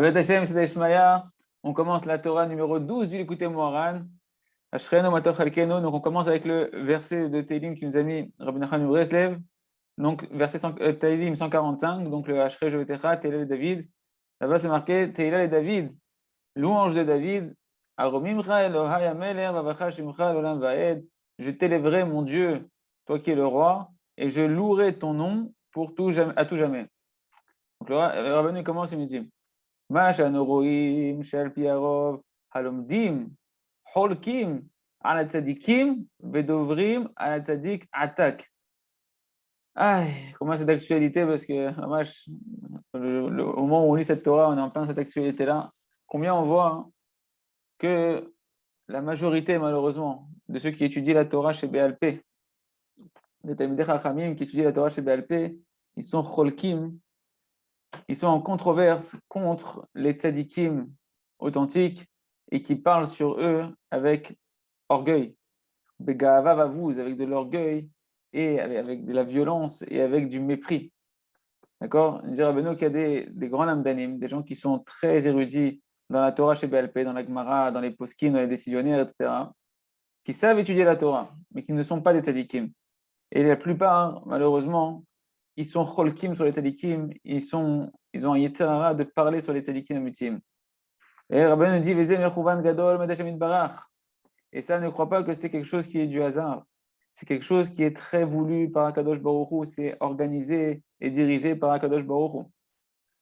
Avec Hashem, c'est Ishmaïa. On commence la Torah numéro 12 du Likutei Moharan. Ashrenu Matoch Chalkenu. Donc, on commence avec le verset de Teilim qui nous a mis Rabbi Nachman Breslev. Donc, verset Teilim 145. Donc, le Ashre Jovetecha, Teila et David. Là-bas, c'est marqué Teila et David. Louange de David. Aromimcha Elohai Ameler, Vavacha Shimcha Lolam Vaed. Je t'élèverai, mon Dieu, toi qui es le roi, et je louerai ton nom pour tout, à tout jamais. Donc, le Rabbanu commence et me dit מה שאנו רואים שעל פי הרוב הלומדים חולקים על הצדיקים ודוברים על הצדיק עתק. Comment c'est d'actualité parce que au moment où on lit cette Torah, on est en plein cette actualité-là. Combien on voit que la majorité, malheureusement, de ceux qui étudient la Torah chez BLP, les Talmidei Chachamim qui étudient la Torah chez BLP, ils sont cholkim. Ils sont en controverse contre les tzadikim authentiques et qui parlent sur eux avec orgueil. Begava vavuz, avec de l'orgueil et avec de la violence et avec du mépris. D'accord? On dirait qu'il y a des grands namdanim, des gens qui sont très érudits dans la Torah chez BLP, dans la Gemara, dans les poskim, dans les décisionnaires, etc., qui savent étudier la Torah, mais qui ne sont pas des tzadikim. Et la plupart, malheureusement, ils sont cholkim sur les tzadikim, ils ont un yitzhara de parler sur les tzadikim amutim. Et Rabbi nous dit, et ça, ne crois pas que c'est quelque chose qui est du hasard. C'est quelque chose qui est très voulu par Akadosh Baruch Hu, c'est organisé et dirigé par Akadosh Baruch Hu.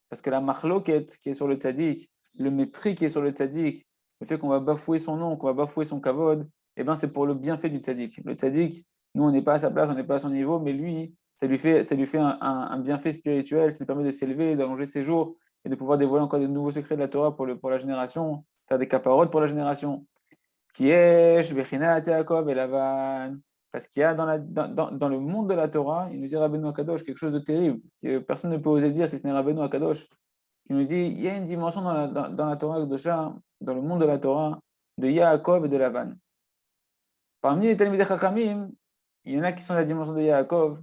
Parce que la machloket qui est sur le tzadik, le mépris qui est sur le tzadik, le fait qu'on va bafouer son nom, qu'on va bafouer son kavod, eh ben c'est pour le bienfait du tzadik. Le tzadik, nous on n'est pas à sa place, on n'est pas à son niveau, mais lui, ça lui fait un bienfait spirituel, ça lui permet de s'élever, d'allonger ses jours et de pouvoir dévoiler encore de nouveaux secrets de la Torah pour la génération, faire des caparotes pour la génération. Kiesh, Bechinat, Yaakov et Lavan. Parce qu'il y a dans le monde de la Torah, il nous dit Rabbeinu Akadosh quelque chose de terrible, que personne ne peut oser dire si ce n'est Rabbeinu Akadosh, qui nous dit il y a une dimension dans la Torah Kedosha, dans le monde de la Torah, de Yaakov et de Lavan. Parmi les Talmidei Chachamim, il y en a qui sont la dimension de Yaakov,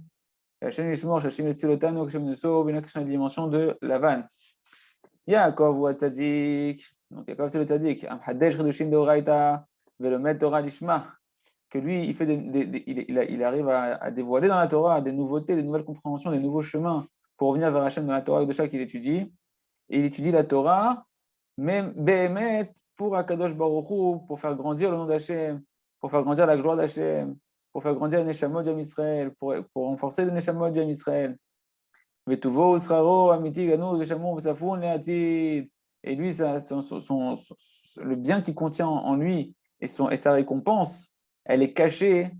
Hashem Yishmor, Hashem Yetzilotanu, Hashem nous sauve, il y en a qui sont la dimension de Lavan. Yaakov ou Tzadik, donc Yaakov c'est le Tzadik, Amhadesh Chedushim Deoraita, Velomet Torah Lishma, que lui, il arrive à dévoiler dans la Torah des nouveautés, des nouvelles compréhensions, des nouveaux chemins pour revenir vers Hashem dans la Torah de chaque qu'il étudie. Et il étudie la Torah, même Behemet, pour Akadosh Baruch Hu, pour faire grandir le nom d'Hashem, pour faire grandir la gloire d'Hashem, pour faire grandir le Neshamot d'Am Israël, pour renforcer le Neshamot d'Am Israël. Vetuvo Usraro, Amiti, Ganu, Neshamot, Vesafoun, Leatid. Et lui, le bien qu'il contient en lui et sa récompense, elle est cachée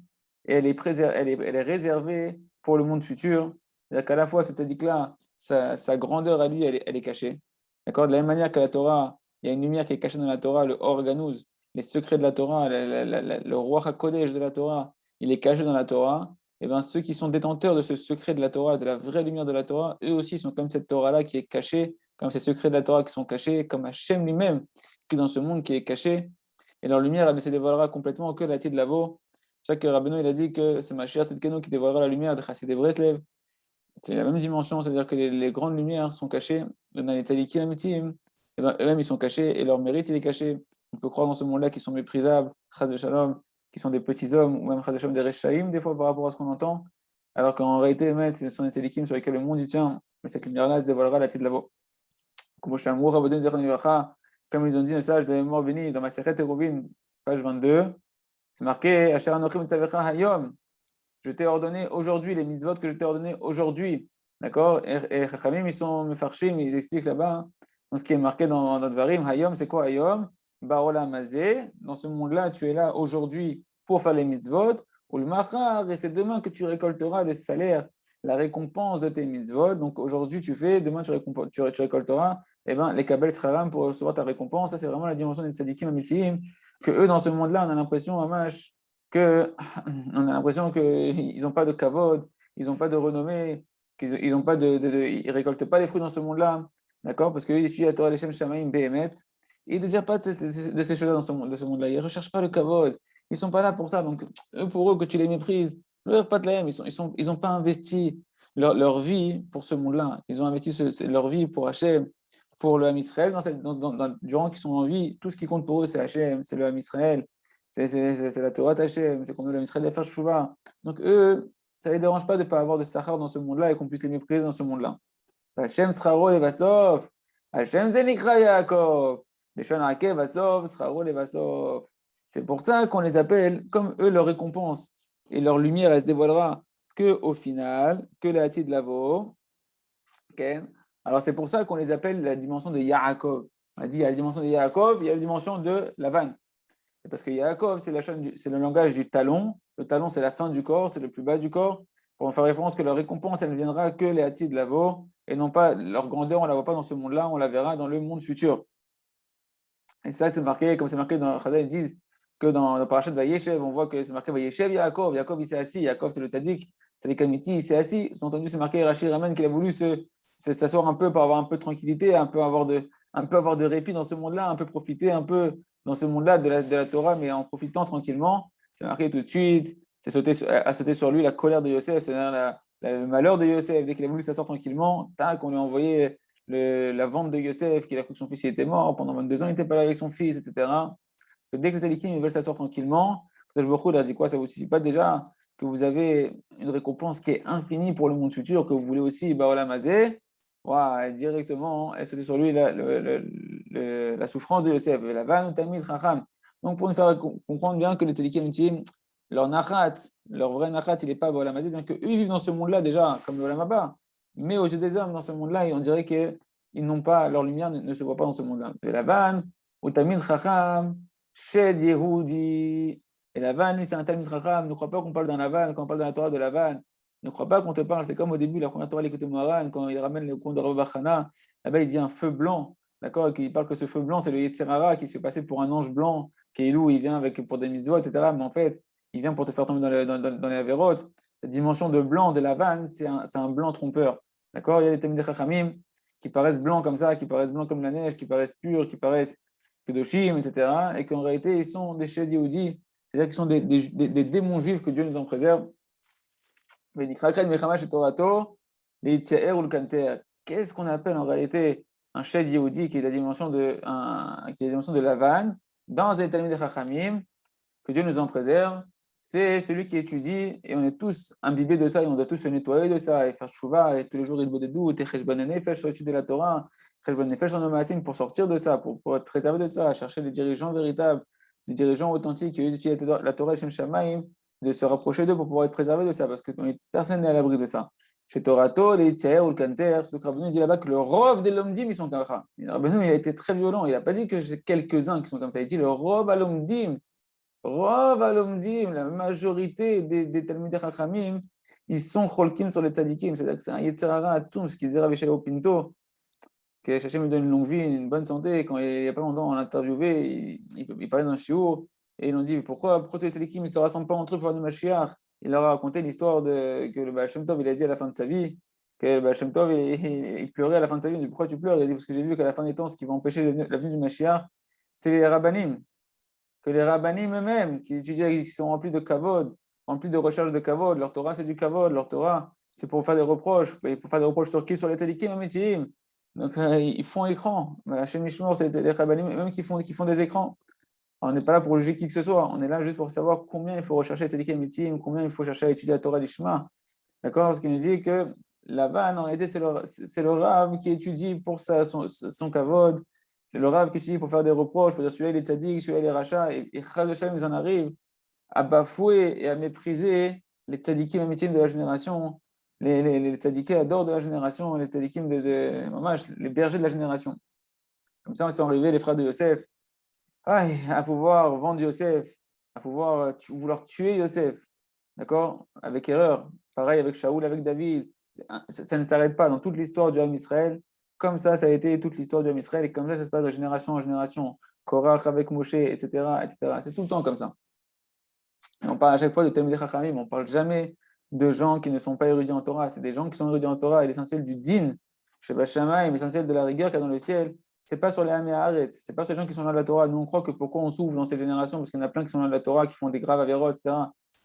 et elle est réservée pour le monde futur. C'est-à-dire qu'à la fois, c'est-à-dire sa grandeur à lui, elle est cachée. D'accord? De la même manière que la Torah, il y a une lumière qui est cachée dans la Torah, le Or Ganouz, les secrets de la Torah, le Ruach HaKodesh de la Torah, il est caché dans la Torah. Et bien, ceux qui sont détenteurs de ce secret de la Torah, de la vraie lumière de la Torah, eux aussi sont comme cette Torah-là qui est cachée, comme ces secrets de la Torah qui sont cachés, comme Hachem lui-même qui est dans ce monde qui est caché. Et leur lumière, elle ne se dévoilera complètement que la de Lavo. C'est ça que Rabbeinu il a dit que c'est Mashiach Tzidkenu qui dévoilera la lumière de Chassidei Breslev. C'est la même dimension, c'est-à-dire que les grandes lumières sont cachées dans les tzadikim amitim, et ben, eux-mêmes ils sont cachés et leur mérite il est caché. On peut croire dans ce monde-là qu'ils sont méprisables, chas v'shalom, qui sont des petits hommes ou même chas v'shalom des reshaïm des fois par rapport à ce qu'on entend, alors qu'en réalité, ce sont des tzadikim sur lesquels le monde y tient, mais cette lumière-là se dévoilera la de Lavo. Comme ils ont dit le sage de mort béni dans ma Masechet Eruvin, page 22, c'est marqué Asher Anochim Tzavecha Hayom. Je t'ai ordonné aujourd'hui les mitzvot que je t'ai ordonné aujourd'hui. D'accord? Et Chachamim, ils sont mefarshim, ils expliquent là-bas, dans ce qui est marqué dans notre Varim, Hayom, c'est quoi Hayom? Barola Mazé, dans ce monde-là, tu es là aujourd'hui pour faire les mitzvot, ou le machar, et c'est demain que tu récolteras le salaire, la récompense de tes mitzvot. Donc aujourd'hui tu fais, demain tu récolteras eh ben, les kabel sraram pour recevoir ta récompense. Ça, c'est vraiment la dimension des tzadikim amitim, que eux, dans ce monde-là, on a l'impression, Hamash, qu'ils n'ont pas de kavod, ils n'ont pas de renommée, ils ne récoltent pas les fruits dans ce monde-là, d'accord? Parce qu'ils étudient la Torah Leshem Shamaim Behemet, ils ne désirent pas de ces choses-là de ce monde-là, ils ne recherchent pas le kavod, ils ne sont pas là pour ça, donc pour eux, que tu les méprises, ils n'ont pas investi leur vie pour ce monde-là, ils ont investi leur vie pour Hachem, pour le Ham Israël, durant qu'ils sont en vie, tout ce qui compte pour eux, c'est Hachem, c'est le Ham Israël, c'est la Torah Hachem, c'est qu'on veut le Ham Israël de faire Shuvah. Donc eux, ça ne les dérange pas de ne pas avoir de Sahar dans ce monde-là et qu'on puisse les mépriser dans ce monde-là. Hachem Sraro Levasov, Hachem Zenikra Yaakov, Leshon Hakev Vasov, Sraro Levasov. C'est pour ça qu'on les appelle, comme eux, leur récompense et leur lumière, elle se dévoilera qu'au final, que la Hati de Lavo. Okay. Alors c'est pour ça qu'on les appelle la dimension de Yaakov. On a dit il y a la dimension de Yaakov, il y a la dimension de Lavan. C'est parce que Yaakov, c'est le langage du talon. Le talon, c'est la fin du corps, c'est le plus bas du corps. Pour faire référence que leur récompense, elle ne viendra que les Hati de Lavo, et non pas leur grandeur, on ne la voit pas dans ce monde-là, on la verra dans le monde futur. Et ça, c'est marqué, comme c'est marqué dans Chazal, ils disent que dans le parachat de Vayeshev, on voit que c'est marqué Vayeshev Yaakov. Yaakov, il s'est assis. Yaakov, c'est le tzaddik. Tzadik Amiti, il s'est assis. Sous-entendu, c'est marqué Rachid Raman qu'il a voulu s'asseoir un peu pour avoir un peu de tranquillité, un peu avoir de répit dans ce monde-là, un peu profiter un peu dans ce monde-là de la Torah, mais en profitant tranquillement. C'est marqué tout de suite. C'est sauté sur lui la colère de Yosef, c'est-à-dire le malheur de Yosef. Dès qu'il a voulu s'asseoir tranquillement, tac, on lui a envoyé la vente de Yosef, qu'il a cru que son fils était mort, pendant 22 ans, il n'était pas là avec son fils, etc. Que dès que les Tzadikim veulent s'asseoir tranquillement, Kadosh Baruch Hu leur dit quoi? Ça ne vous suffit pas déjà que vous avez une récompense qui est infinie pour le monde futur, que vous voulez aussi, Baolam Hazeh, directement, elle sautait sur lui la souffrance de Yosef. La vanne, Tamid, Chacham. Donc, pour nous faire comprendre bien que les Tzadikim, leur nachat, leur vrai nachat, il n'est pas Baolam Hazeh, bien qu'eux, ils vivent dans ce monde-là déjà, comme le Olam Haba. Mais aux yeux des hommes, dans ce monde-là, on dirait qu'ils n'ont pas, leur lumière ne se voit pas dans ce monde-là. Et la vanne, ou Tamid, Chacham, Shed Yehudi. Et la vanne, lui, c'est un Talmid Chacham. Ne crois pas qu'on parle dans la vanne, quand on parle dans la Torah de la vanne. Ne crois pas qu'on te parle. C'est comme au début, la première Torah, l'écoute Moharan, quand il ramène le compte de Rav Bachana. Là-bas, il dit un feu blanc. D'accord? Et il parle que ce feu blanc, c'est le Yetzirara qui se fait passer pour un ange blanc, qui est loup, il vient pour des mitzvot, etc. Mais en fait, il vient pour te faire tomber dans les avérotes. Cette dimension de blanc de la vanne, c'est un blanc trompeur. D'accord? Il y a des Talmid Chachamim qui paraissent blancs comme ça, qui paraissent blancs comme la neige, qui paraissent purs, qui paraissent Kedoshim, etc. Et qu'en réalité, ils sont des Shed Yehudi, c'est-à-dire qu'ils sont des démons juifs que Dieu nous en préserve. Qu'est-ce qu'on appelle en réalité un Shed Yehudi qui est la dimension de la vanne dans les Talmid Chachamim, que Dieu nous en préserve? C'est celui qui étudie, et on est tous imbibés de ça, et on doit tous se nettoyer de ça, et faire tchouva, et tous les jours il bodedou, et cheshbon nefesh, étudier la Torah, cheshbon nefesh en maasim, pour sortir de ça, pour être préservé de ça, chercher des dirigeants véritables, des dirigeants authentiques qui étudient la Torah et Shem Shamaim, de se rapprocher d'eux pour pouvoir être préservé de ça, parce que personne n'est à l'abri de ça. Chez Torato, les Tiaer ou le Kanter, ce que Rabbeinu dit là-bas que le rov des lomdim, ils sont comme ça. Rabbeinu, il a été très violent, il n'a pas dit que j'ai quelques-uns qui sont comme ça, il dit le rov alomdim. Rov alomdim, la majorité des Talmidei Chachamim, ils sont cholkim sur les tzadikim, c'est-à-dire que c'est un Yetzirara Atzum, ce qu'ils disaient Rabbi Shelo Pinto, que Hachem lui donne une longue vie, une bonne santé. Quand il n'y a pas longtemps, on l'a interviewé, il parlait d'un shiur, et ils ont dit pourquoi tous les tzadikim ne se rassemblent pas entre eux pour faire du Mashiach. Il leur a raconté l'histoire que le Baal Shem Tov, il a dit à la fin de sa vie, que le Baal Shem Tov, il pleurait à la fin de sa vie. Il dit pourquoi tu pleures? Il a dit parce que j'ai vu qu'à la fin des temps, ce qui va empêcher la venue du Mashiach, c'est les rabbanim. Que les rabbanim eux-mêmes, qui étudient, qui sont remplis de kavod, remplis de recherche de kavod, leur Torah c'est du kavod, leur Torah c'est pour faire des reproches, sur qui? Sur les tzadikim amitim. Donc ils font écran. Chez Mishmor, c'est les rabbanim eux-mêmes qui font des écrans. Alors, on n'est pas là pour juger qui que ce soit, on est là juste pour savoir combien il faut rechercher les tzadikim amitim, combien il faut chercher à étudier la Torah d'Ishma. D'accord? Parce qu'il nous dit que la vanne, en réalité, c'est le Rav qui étudie pour son kavod. C'est le Rav qui étudie pour faire des reproches, pour dire celui-là il est tzaddik, celui-là il est rachat, et Chaz Hashem, ils en arrivent à bafouer et à mépriser les tzaddikim amitim de la génération, les tzaddikim adorent de la génération, les tzaddikim les bergers de la génération. Comme ça, on s'est arrivés, les frères de Yosef, à pouvoir vendre Yosef, à pouvoir vouloir tuer Yosef, d'accord? Avec erreur. Pareil avec Shaoul, avec David. Ça ne s'arrête pas dans toute l'histoire du Ham Israël. Comme ça a été toute l'histoire du Ham Israël, et comme ça se passe de génération en génération. Korach avec Moshe, etc., etc. C'est tout le temps comme ça. Et on parle à chaque fois de Talmidei Chachamim, on ne parle jamais de gens qui ne sont pas érudits en Torah. C'est des gens qui sont érudits en Torah, et l'essentiel du din, Sheba Shamayim, l'essentiel de la rigueur qu'il y a dans le ciel, c'est pas sur les Ham et Haaretz, c'est pas sur les gens qui sont là de la Torah. Nous, on croit que pourquoi on souffre dans cette génération, parce qu'il y en a plein qui sont là de la Torah, qui font des graves avérots, etc.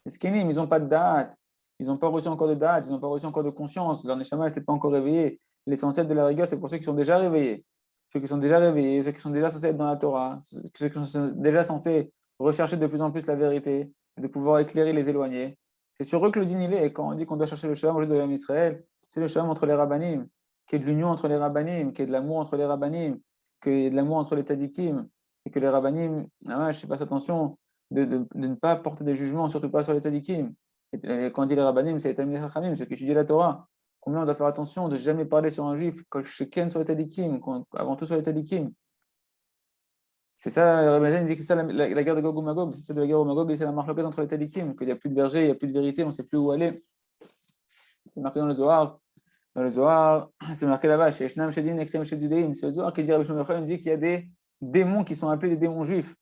Les Skenim, ils n'ont pas de date, ils n'ont pas reçu encore de date, ils n'ont pas reçu encore de conscience, leur Neshama ne s'est pas encore réveillé. L'essentiel de la rigueur, c'est pour ceux qui sont déjà réveillés. ceux qui sont déjà réveillés, ceux qui sont déjà censés être dans la Torah, ceux qui sont déjà censés rechercher de plus en plus la vérité, de pouvoir éclairer les éloignés. C'est sur eux que le dîner est. Quand on dit qu'on doit chercher le shalom au lieu de l'homme Israël, c'est le shalom entre les rabbanim, qu'il y ait de l'union entre les rabbanim, qu'il y ait de l'amour entre les rabbanim, qu'il y ait de l'amour entre les tzadikim, et que les rabbanim, je fasse attention de ne pas porter des jugements, surtout pas sur les tzadikim. Et quand on dit les rabbanim, c'est les talmidei chachamim, ceux qui étudient la Torah. Combien on doit faire attention de ne jamais parler sur un juif, quand chacun sur les tzadikim, avant tout sur les tzadikim. C'est ça, Rabbi Nathan dit que c'est ça la guerre de Gog ou Magog, c'est ça de la guerre de Magog, et c'est la marloquette entre les tzadikim, qu'il n'y a plus de berger, il n'y a plus de vérité, on ne sait plus où aller. C'est marqué dans le Zohar. Dans le Zohar, c'est marqué là-bas, chez Shnam Shedim, Nekrim Shedudeim. C'est le Zohar qui dit, Rabbi Shimon Yochai, il dit qu'il y a des démons qui sont appelés des démons juifs.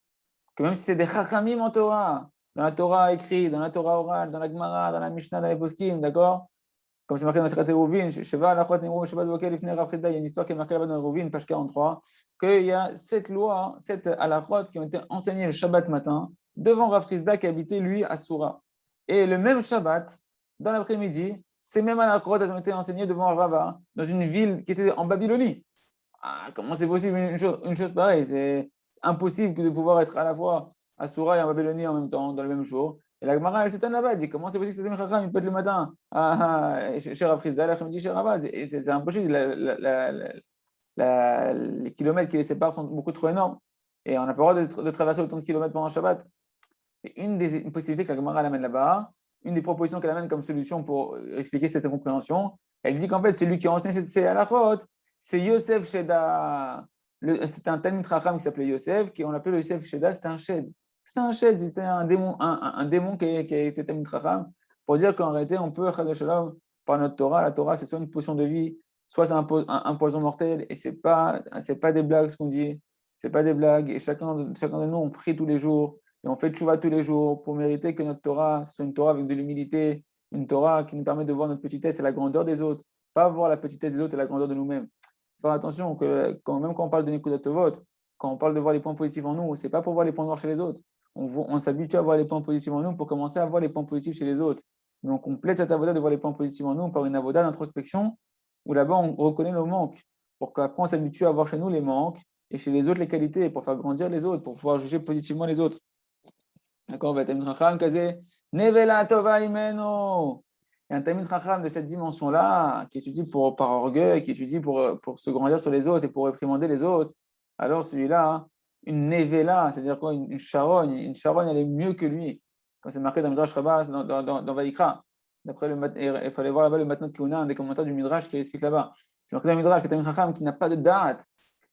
Que même si c'est des chachamim en Torah, dans la Torah écrite, dans la Torah orale, dans la Gemara, dans la Mishnah, dans les Poskim, d'accord? Comme c'est marqué dans Secret Eruvin, Sheva Alachot Nero Sheba Dvokel Ifnei Rav Chida, il y a une histoire qui est marquée là-bas dans Eruvin, page 43, qu'il y a 7 lois, 7 halachot qui ont été enseignées le Shabbat matin devant Rav Chida qui habitait lui à Soura. Et le même Shabbat, dans l'après-midi, ces mêmes halachot elles ont été enseignées devant Rava dans une ville qui était en Babylonie. Ah, comment c'est possible une chose pareille? C'est impossible que de pouvoir être à la fois à Soura et en Babylonie en même temps, dans le même jour. Et la Gemara, elle s'étonne là-bas, elle dit comment c'est possible que cet Chacham, il peut être le matin chez Rav Chizda, l'après-midi chez Rava. C'est impossible, les kilomètres qui les séparent sont beaucoup trop énormes. Et on n'a pas le droit de traverser autant de kilomètres pendant Shabbat. Et une possibilité que la Gemara amène là-bas, une des propositions qu'elle amène comme solution pour expliquer cette incompréhension, elle dit qu'en fait, celui qui a enseigné ces halachot, c'est Yosef Sheda. C'était un Talmid Chacham qui s'appelait Yosef, on l'appelait Yosef Sheda, c'était un Shed. C'était un Shed, c'était un démon qui a été Talmid Chacham, pour dire qu'en réalité, on peut, par notre Torah, la Torah, c'est soit une potion de vie, soit c'est un poison mortel, et c'est pas des blagues ce qu'on dit, c'est pas des blagues, et chacun de nous, on prie tous les jours, et on fait tchouva tous les jours pour mériter que notre Torah, ce soit une Torah avec de l'humilité, une Torah qui nous permet de voir notre petitesse et la grandeur des autres, pas voir la petitesse des autres et la grandeur de nous-mêmes. Faire attention que même quand on parle de Nekudat Tovot, quand on parle de voir les points positifs en nous, c'est pas pour voir les points noirs chez les autres. On s'habitue à voir les points positifs en nous pour commencer à voir les points positifs chez les autres. Mais on complète cette avoda de voir les points positifs en nous par une avoda d'introspection où là-bas on reconnaît nos manques pour qu'après on s'habitue à voir chez nous les manques et chez les autres les qualités pour faire grandir les autres, pour pouvoir juger positivement les autres. D'accord, va Talmid Chacham kazé nevela tova imeno. Et un Talmid Chacham de cette dimension-là, qui étudie par orgueil, qui étudie pour se grandir sur les autres et pour réprimander les autres, alors celui-là, une nevela, c'est-à-dire quoi, une charogne, elle est mieux que lui. Comme c'est marqué dans le Midrash Rabbah, dans Vaïkra. Il fallait voir là-bas le Matnot Keuna, un des commentaires du Midrash qui explique là-bas. C'est marqué dans le Midrash que Talmid Chacham qui n'a pas de date.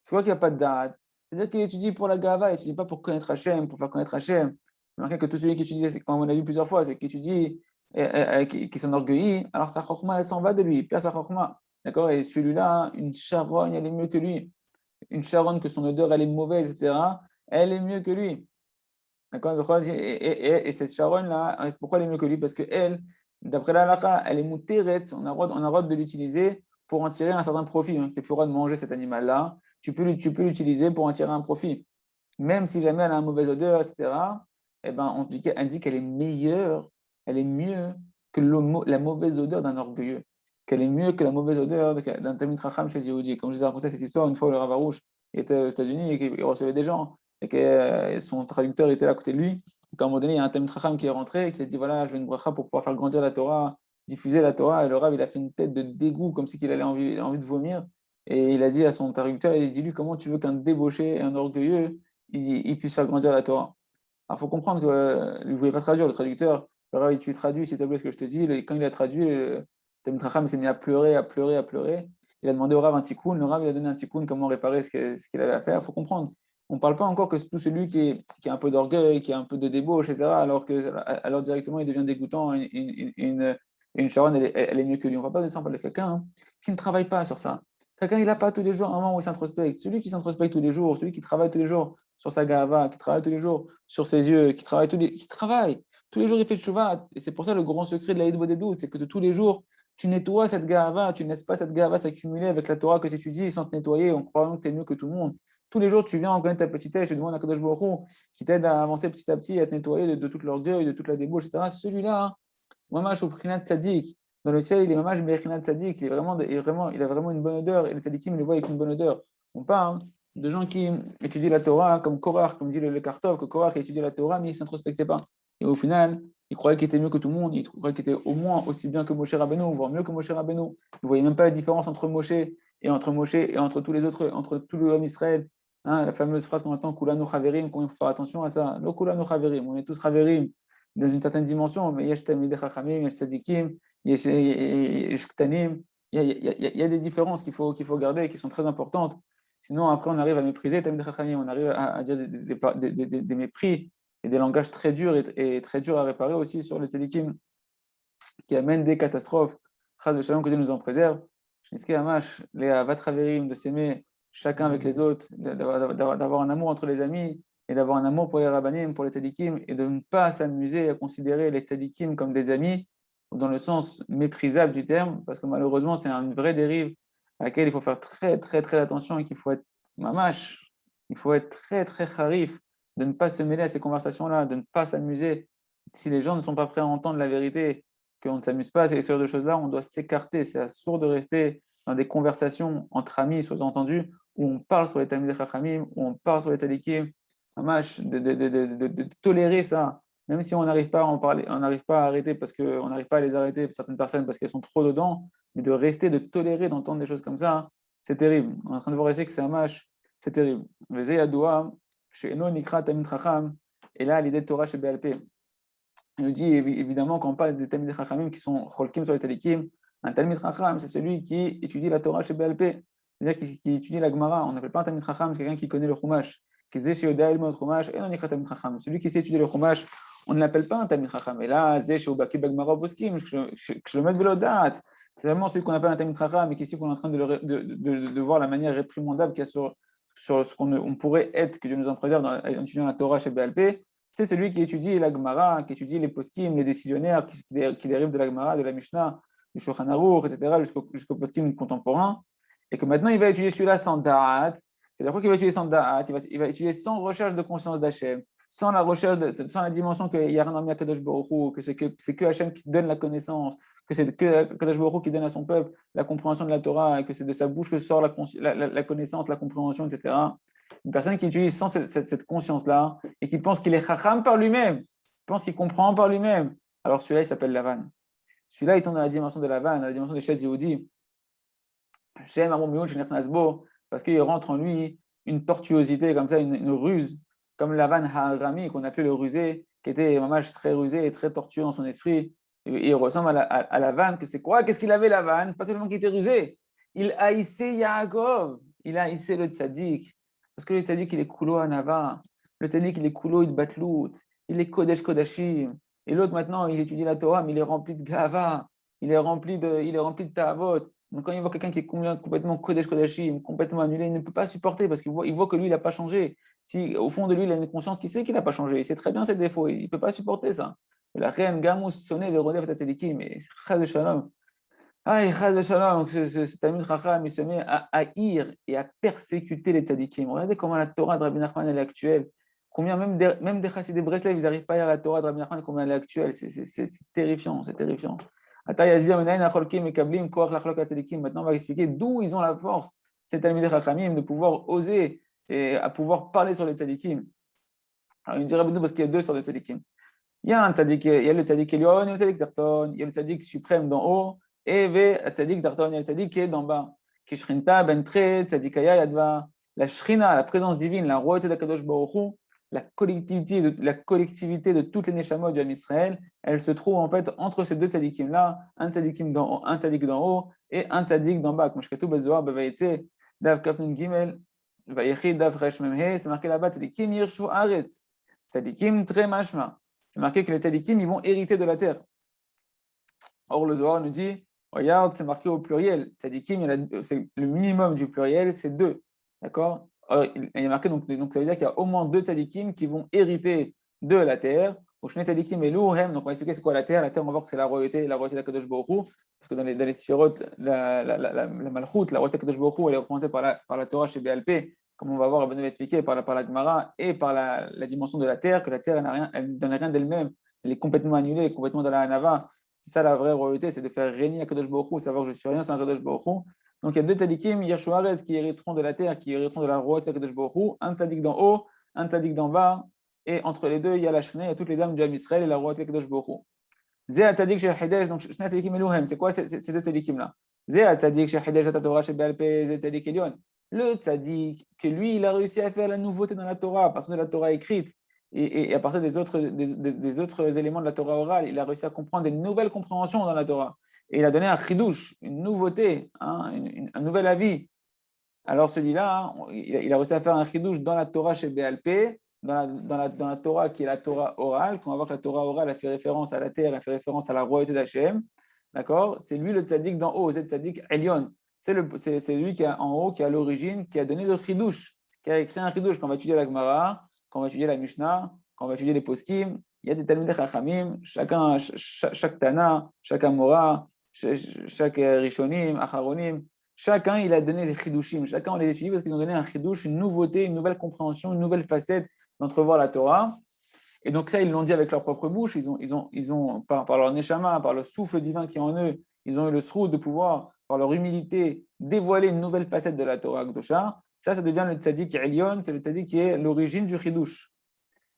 C'est quoi qui n'a pas de date? C'est-à-dire qu'il étudie pour la gava, il n'étudie pas pour connaître Hachem, pour faire connaître Hachem. C'est marqué que tout celui qui étudie, comme on a vu plusieurs fois, c'est qui étudie, qui s'enorgueillit, alors sa chokma, elle s'en va de lui, il perd sa chokma. D'accord? Et celui-là, une charogne, elle est mieux que lui. Une charogne que son odeur, elle est mauvaise, etc., elle est mieux que lui. D'accord? Et cette charogne-là, pourquoi elle est mieux que lui? Parce qu'elle, d'après la halakha, elle est mouteret, on a le droit de l'utiliser pour en tirer un certain profit. Tu n'as plus le droit de manger cet animal-là, tu peux l'utiliser pour en tirer un profit. Même si jamais elle a une mauvaise odeur, etc., eh ben, on dit qu'elle est meilleure, elle est mieux que la mauvaise odeur d'un orgueilleux, qu'elle est mieux que la mauvaise odeur d'un Talmid Chacham chez Yehudi. Comme je vous ai raconté cette histoire, une fois, le Rav Arush était aux États-Unis et qu'il recevait des gens, et que son traducteur était là à côté de lui. Donc, à un moment donné, il y a un Talmid Chacham qui est rentré et qui a dit voilà, je veux une bracha pour pouvoir faire grandir la Torah, diffuser la Torah. Et le Rav, il a fait une tête de dégoût, comme si il avait envie de vomir. Et il a dit à son traducteur, il dit lui, comment tu veux qu'un débauché et un orgueilleux il puisse faire grandir la Torah? Alors, il faut comprendre que lui ne voulait pas traduire, le traducteur. Le Rav, tu traduis, s'il te plaît, ce que je te dis. Et quand il a traduit, Talmid Chacham s'est mis à pleurer, à pleurer, à pleurer. Il a demandé au Rav un tikkun. Le Rav, il a donné un tikkun, comment réparer ce qu'il avait à faire. Il faut comprendre. On ne parle pas encore que tout celui qui a un peu d'orgueil, qui a un peu de débauche, etc., alors directement, il devient dégoûtant. Une charonne, elle est mieux que lui. On ne va pas descendre de quelqu'un qui ne travaille pas sur ça. Quelqu'un, il n'a pas tous les jours un moment où il s'introspecte. Celui qui s'introspecte tous les jours, celui qui travaille tous les jours sur sa gava, qui travaille tous les jours sur ses yeux, qui travaille tous les jours, il fait tchouva. Et c'est pour ça le grand secret de la Hidbo des doutes, c'est que de tous les jours, tu nettoies cette gava, tu ne laisses pas cette gava s'accumuler avec la Torah que tu étudies sans te nettoyer en croyant que tu es mieux que tout le monde. Tous les jours, tu viens en connaître ta petitesse, tu demandes à Kadosh Baruch Hu qui t'aide à avancer petit à petit, à te nettoyer de toute l'orgueil, de toute la débauche, etc. Celui-là, Mamash au Prinat Tzadik, dans le ciel, il est Mamash Berinat Tzadik, il a vraiment une bonne odeur, et les tzadikim, ils le voient avec une bonne odeur. On parle de gens qui étudient la Torah, comme Korach, comme dit le Kartov, que Korach étudiait la Torah, mais il ne s'introspectait pas. Et au final, il croyait qu'il était mieux que tout le monde, il croyait qu'il était au moins aussi bien que Moshe Rabbeinu, voire mieux que Moshe Rabbeinu. Il ne voyait même pas la différence entre Moshe et entre tous les autres, entre tout le homme Israël. Hein, la fameuse phrase qu'on entend, Kulanu Chaverim, qu'on faut faire attention à ça. Lo Kulanu Chaverim, on est tous Chaverim dans une certaine dimension, mais Yesh Talmidei Chachamim, Yesh Tzadikim, Yesh Ktanim. Il y a des différences qu'il faut garder et qui sont très importantes. Sinon, après, on arrive à mépriser Talmidei Chachamim, on arrive à dire des mépris et des langages très durs et très durs à réparer aussi sur les tzadikim qui amènent des catastrophes. Chas de Shalom, que Dieu nous en préserve. Shniske Hamash, les Avatraverim, de s'aimer chacun avec les autres, d'avoir un amour entre les amis et d'avoir un amour pour les rabbanim, pour les tzadikim, et de ne pas s'amuser à considérer les tzadikim comme des amis, dans le sens méprisable du terme, parce que malheureusement, c'est une vraie dérive à laquelle il faut faire très, très, très attention et qu'il faut être mamash, il faut être très, très harif, de ne pas se mêler à ces conversations-là, de ne pas s'amuser. Si les gens ne sont pas prêts à entendre la vérité, qu'on ne s'amuse pas à ces sortes de choses-là, on doit s'écarter. C'est absurde de rester dans des conversations entre amis, sous-entendus, où on parle sur les Talmidei Chachamim, où on parle sur les tzadikim, de tolérer ça, même si on n'arrive pas à en parler, on n'arrive pas à arrêter parce qu'on n'arrive pas à les arrêter, certaines personnes, parce qu'elles sont trop dedans, mais de rester, de tolérer, d'entendre des choses comme ça, c'est terrible. On est en train de voir ici que c'est un match, c'est terrible. Chez Eno Nikra Tamid Chacham, et là, l'idée de Torah chez BLP. Il nous dit évidemment quand on parle des Talmidei Chachamim qui sont cholkim sur les tzadikim, un Talmid Chacham, c'est celui qui étudie la Torah chez BLP, c'est-à-dire qui étudie la Gemara. On n'appelle pas un Talmid Chacham, c'est quelqu'un qui connaît le Chumash. Celui qui sait étudier le Chumash, on ne l'appelle pas un Talmid Chacham. Et là, je le mets de l'Odat. C'est vraiment celui qu'on appelle un Talmid Chacham, et qu'ici on est en train de voir la manière réprimandable qu'il y a sur ce qu'on pourrait être, que Dieu nous en préserve en étudiant la Torah chez BLP. C'est celui qui étudie la Gemara, qui étudie les poskim, les décisionnaires qui dérivent de la Gemara, de la Mishnah, du Shulchan Aruch, etc., jusqu'au poskim contemporain, et que maintenant il va étudier celui-là sans da'at. C'est-à-dire qu'il va étudier sans da'at, il va étudier sans recherche de conscience d'Hachem, sans la dimension qu'il n'y a rien à Kadosh Baruch Hu, que c'est que Hachem qui donne la connaissance, que c'est que Kadosh Baruch Hu qui donne à son peuple la compréhension de la Torah, et que c'est de sa bouche que sort la connaissance, la compréhension, etc. Une personne qui utilise sans cette conscience-là et qui pense qu'il est chacham par lui-même, pense qu'il comprend par lui-même, alors celui-là, il s'appelle Lavan. Celui-là, il tombe dans la dimension de Lavan, dans la dimension des Shed Yehudi. J'aime Amon Mioun, Nasbo, parce qu'il rentre en lui une tortuosité comme ça, une ruse, comme Lavan Ha'arami, qu'on appelait le rusé, qui était vraiment très rusé et très tortueux dans son esprit. Et il ressemble à Lavan, que c'est quoi? Qu'est-ce qu'il avait Lavan? Pas seulement qu'il était rusé, il haïssait Yaakov, il haïssait le tzaddik. Parce que le tzaddik, il est kulo anava. Le tzaddik, il est kulo idbatlout. Il est kodesh kodashim. Et l'autre, maintenant, il étudie la Torah, mais il est rempli de gava. Il est rempli de ta'avot. Donc, quand il voit quelqu'un qui est complètement kodesh kodashim, complètement annulé, il ne peut pas supporter parce qu'il voit que lui, il n'a pas changé. Si, au fond de lui, il a une conscience qui sait qu'il n'a pas changé. Il sait très bien ses défauts. Il ne peut pas supporter ça. Et la reine Gamous sonnait le relève de tzaddikim. Mais c'est chas de shalom. Ah, donc ce Talmid Chacham, il se met à haïr et à persécuter les tzadikim. Regardez comment la Torah de Rabbi Nachman elle est actuelle. Combien même des Chassidés Breslev, ils n'arrivent pas à lire la Torah de Rabbi Nachman, combien elle est actuelle. C'est terrifiant, c'est terrifiant. Maintenant, on va expliquer d'où ils ont la force, ces Talmidei Chachamim, de pouvoir oser et à pouvoir parler sur les tzadikim. Alors, il dirait parce qu'il y a deux sortes de tzadikim. Il y a un tzadik, il y a le tzadik Elyon et le tzadik Darton, il y a le tzadik suprême d'en haut, et le tzadik Darton, il y a le tzadik qui est d'en bas. Kishrinta, Bentre, tzadikaya, Yadva. La shrina, la présence divine, la royauté d'Akadosh Baruch Hu, la collectivité de toutes les neshamot du Ham Israël, elle se trouve en fait entre ces deux tzadikim-là, un tzadik d'en haut et un tzadik d'en bas. Comme je dis tout, Bezoar, Bavaïtse, Dav Kafnun Gimel, Vayechi, Dav Resh Memhe, c'est marqué là-bas, tzadikim Yirshu Aretz, tzadikim Tre Mashma. C'est marqué que les tzadikim, ils vont hériter de la terre. Or, le Zohar nous dit, regarde, c'est marqué au pluriel. Tzadikim, c'est le minimum du pluriel, c'est deux. D'accord? Il y a marqué, donc ça veut dire qu'il y a au moins deux tzadikim qui vont hériter de la terre. Donc on va expliquer c'est quoi la terre. La terre, on va voir que c'est la royauté d'Akadosh Baruch Hu. Parce que dans les sphirotes, la malchoute, la royauté d'Akadosh Baruch Hu, elle est représentée par la Torah chez BLP, comme on va voir, on va expliquer par la Gemara et par la dimension de la terre, que la terre, elle ne donne rien d'elle-même. Elle est complètement annulée, elle est complètement dans la Hanava. C'est ça la vraie royauté, c'est de faire régner Akadosh Baruch Hu, savoir que je suis rien sans Akadosh Baruch Hu. Donc, il y a deux tzadikim, Yershu Haaretz, qui hériteront de la terre, qui hériteront de la route de Kadosh Baruch Hu, un tzadik d'en haut, un tzadik d'en bas, et entre les deux, il y a la Shekhinah, il y a toutes les âmes du Ham Israël et la route de Kadosh Baruch Hu. Zé Atzadik Shel Hidesh, donc Shna Tzadikim Eluhem, c'est quoi ces deux tzadikim-là? Zé Atzadik Shel Hidesh At Torah Shel Be'al Peh, Zé Tzadik Elyon. Le tzadik, que lui, il a réussi à faire la nouveauté dans la Torah, à partir de la Torah écrite, et à partir des autres éléments de la Torah orale, il a réussi à comprendre des nouvelles compréhensions dans la Torah. Et il a donné un chidouche, une nouveauté, hein, un nouvel avis. Alors celui-là, hein, il a réussi à faire un chidouche dans la Torah chez BLP, dans la Torah qui est la Torah orale, qu'on va voir que la Torah orale a fait référence à la terre, a fait référence à la royauté d'Hachem. D'accord? C'est lui le tzaddik d'en haut, c'est le tzaddik Elyon. C'est lui qui est en haut, qui est à l'origine, qui a donné le chidouche, qui a écrit un chidouche. Quand on va étudier la Gemara, quand on va étudier la Mishnah, quand on va étudier les poskim, il y a des Talmidei Chachamim, chaque Tana, chaque Amora, chaque Rishonim, Acharonim, chacun il a donné les chidushim, chacun on les étudie parce qu'ils ont donné un chidush, une nouveauté, une nouvelle compréhension, une nouvelle facette d'entrevoir la Torah. Et donc ça, ils l'ont dit avec leur propre bouche, ils ont par leur neshama, par le souffle divin qui est en eux, ils ont eu le sroud de pouvoir, par leur humilité, dévoiler une nouvelle facette de la Torah Gdosha. Ça devient le tzaddik Elyon, c'est le tzaddik qui est l'origine du chidush.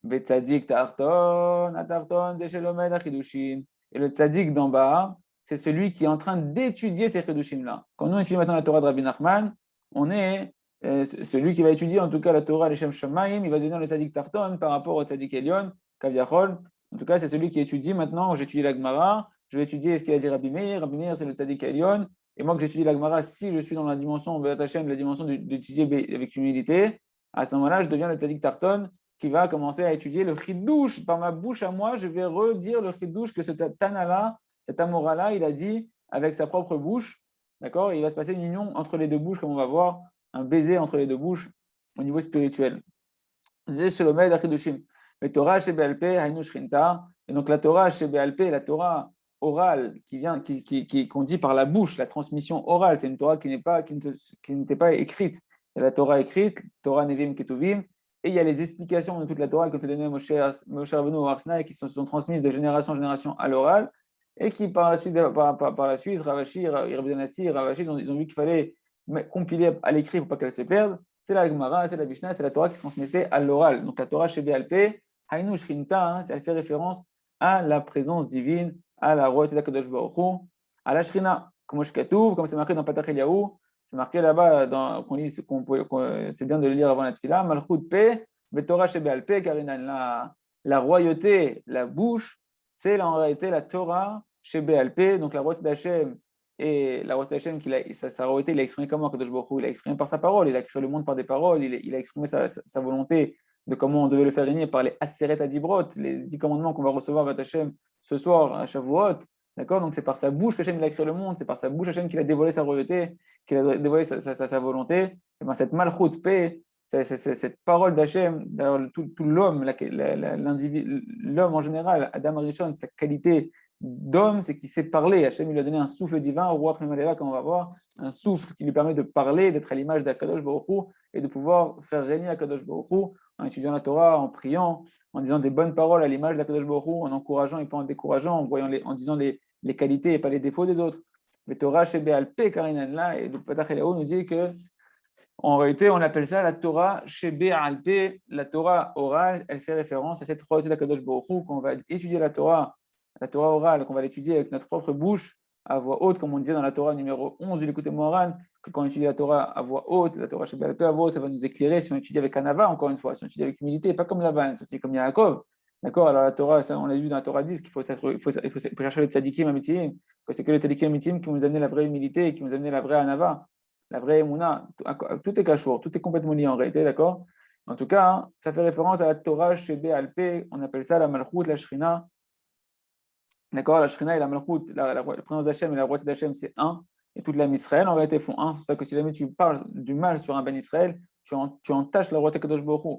Tzaddik Tarton, Atarton, Zeshelomed, Achidushin. Et le tzaddik d'en bas, c'est celui qui est en train d'étudier ces chidushim-là. Quand nous étudions maintenant la Torah de Rabbi Nachman, on est celui qui va étudier en tout cas la Torah Leshem Shamayim, il va devenir le tzaddik Tarton par rapport au tzaddik Elyon, Kaviachol. En tout cas, c'est celui qui étudie maintenant, j'étudie la Gemara, je vais étudier ce qu'il a dit Rabbi Meir. Rabbi Meir, c'est le tzaddik Elyon. Et moi que j'étudie la Gemara, si je suis dans la dimension, la dimension d'étudier avec humilité, à ce moment-là, je deviens le tzaddik Tarton qui va commencer à étudier le chidouche. Par ma bouche à moi, je vais redire le chidouche que ce Tana-là, cet Amora-là, il a dit avec sa propre bouche. D'accord? Il va se passer une union entre les deux bouches, comme on va voir, un baiser entre les deux bouches au niveau spirituel. Et donc la Torah chez BLP, la Torah orale qu'on dit par la bouche, la transmission orale, c'est une Torah qui n'était pas écrite. Il y a la Torah écrite, Torah Nevim Ketuvim, et il y a les explications de toute la Torah que te donnait Moshe Rabbeinu au Har Sinaï, qui se sont transmises de génération en génération à l'oral, et qui par la suite, Ravashi, Rabbi Nassi, Ravashi, ils ont vu qu'il fallait compiler à l'écrit pour pas qu'elle se perde. C'est la Gemara, c'est la Mishnah, c'est la Torah qui se transmettait à l'oral. Donc la Torah chez BLP, Hainu Shrinta, elle fait référence à la présence divine, à la royauté d'Akadosh Baruch Hu, à la Shrina, comme c'est marqué dans Patach Eliyahu, c'est marqué là-bas, c'est bien de le lire avant la Tfila, Malchut Pe, Torah chez BLP, car la royauté, la bouche, c'est en réalité la Torah chez BLP, donc la royauté d'Hachem. Et la royauté d'Hachem, sa royauté, il a exprimé comment Kadosh Baruch Hu? Il a exprimé par sa parole, il a créé le monde par des paroles, il a exprimé sa volonté de comment on devait le faire régner par les Aseret Adibrot, les 10 commandements qu'on va recevoir avec Hachem ce soir à Shavuot. D'accord? Donc c'est par sa bouche qu'Hachem il a créé le monde, c'est par sa bouche Hachem qu'il a dévoilé sa royauté, qu'il a dévoilé sa volonté. Et bien cette malchut paix, cette parole d'Hachem, tout l'homme, l'homme en général, Adam Arishon, sa qualité d'homme, c'est qu'il sait parler. Hachem lui a donné un souffle divin, au roi Khmemaleva, comme on va voir, un souffle qui lui permet de parler, d'être à l'image d'Akadosh Baruch Hu et de pouvoir faire régner Akadosh Baruch Hu en étudiant la Torah, en priant, en disant des bonnes paroles à l'image d'Akadosh Baruch Hu, en encourageant et pas en décourageant, en disant les qualités et pas les défauts des autres. Mais Torah chez Béalpé, Karinan là, et donc Patach Eliyahu nous dit que en réalité, on appelle ça la Torah chez Béalpé, la Torah orale, elle fait référence à cette royauté d'Akadosh Baruch Hu, qu'on va étudier la Torah orale, qu'on va l'étudier avec notre propre bouche, à voix haute, comme on disait dans la Torah numéro 11 du Likutei Moharan, que quand on étudie la Torah à voix haute, la Torah chez Béalpé à voix haute, ça va nous éclairer si on étudie avec Anava, encore une fois, si on étudie avec humilité, pas comme Lavan, si on étudie comme Yaakov. D'accord? Alors la Torah, ça, on l'a vu dans la Torah 10, qu'il faut chercher les tzadikim amitim, que c'est que les tzadikim amitim qui nous amenaient la vraie humilité et qui nous amenaient la vraie Anava, la vraie Emouna. Tout est cachour, tout est complètement lié en réalité, d'accord? En tout cas, hein, ça fait référence à la Torah chez Béalpé, on appelle ça la Malchut, la Shrina. D'accord, la Shrina et la Malchut, la présence d'Hachem et la royauté d'Hachem, c'est un. Et toute l'âme Israël, en réalité, font un. C'est pour ça que si jamais tu parles du mal sur un Ben Israël, tu entaches la royauté Kadosh Baruch Hu.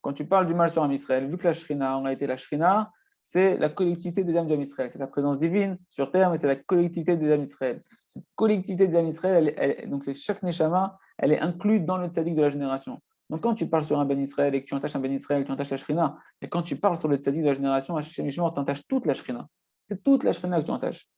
Quand tu parles du mal sur un Israël, vu que la Shrina, en réalité, la Shrina, c'est la collectivité des âmes du Israël. C'est la présence divine sur terre, mais c'est la collectivité des âmes Israël. Cette collectivité des âmes Israël, donc c'est chaque Neshama, elle est inclue dans le tzaddik de la génération. Donc quand tu parles sur un Ben Israël et que tu entaches un Ben Israël, tu entaches la Shrina, et quand tu parles sur le tzaddik de la génération, Hachem Yishmor, tu entaches toute la Shrina. C'est toute la Shrina que tu entaches.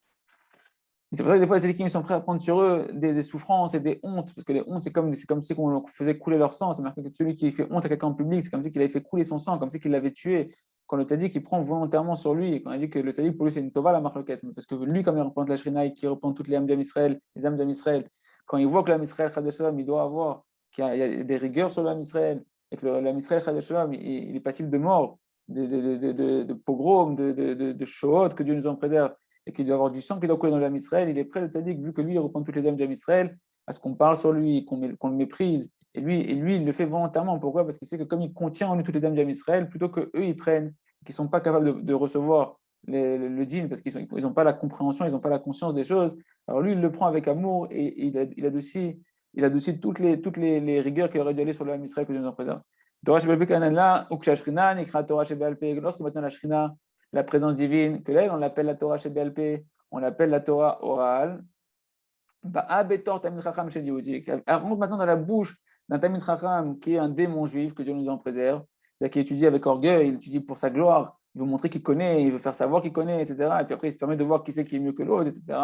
Et c'est pour ça que des fois, les tzadikim, ils sont prêts à prendre sur eux des souffrances et des hontes, parce que les hontes, c'est comme si on faisait couler leur sang. C'est-à-dire que celui qui fait honte à quelqu'un en public, c'est comme si qu'il avait fait couler son sang, comme si qu'il l'avait tué. Quand le tzadik, il prend volontairement sur lui, et quand il dit que le tzadik, pour lui, c'est une tova, la marloquette, parce que lui, comme il représente la Shrina et qui représente toutes les âmes d'Israël, les âmes d'Israël, quand il voit que l'âme Israël, il doit avoir, qu'il y a des rigueurs sur l'âme Israël, et que l'âme Israël, il est passible de mort, de pogrom, de shohot, que Dieu nous en préserve et qu'il doit avoir du sang qui doit couler dans l'âme Israël, il est prêt, le tzaddik, vu que lui, il reprend toutes les âmes d'âme Israël, à ce qu'on parle sur lui, qu'on le méprise. Et lui, il le fait volontairement. Pourquoi? Parce qu'il sait que comme il contient en lui toutes les âmes d'âme Israël, plutôt qu'eux, ils prennent, qu'ils ne sont pas capables de recevoir le dîn, parce qu'ils n'ont pas la compréhension, ils n'ont pas la conscience des choses. Alors lui, il le prend avec amour et il adoucit toutes les rigueurs qui auraient dû aller sur l'âme Israël que Dieu nous en préserve. Torah Shebal Peh Kananla, Uksha Shrina, Nikra Torah Shebal Peh. Lorsque maintenant la Shrina, la présence divine, que là, on l'appelle la Torah Shebal Peh, on l'appelle la Torah orale. Elle rentre maintenant dans la bouche d'un Tamid Chacham qui est un démon juif, que Dieu nous en préserve, qui étudie avec orgueil, il étudie pour sa gloire, il veut montrer qu'il connaît, il veut faire savoir qu'il connaît, etc. Et puis après, il se permet de voir qui c'est qui est mieux que l'autre, etc.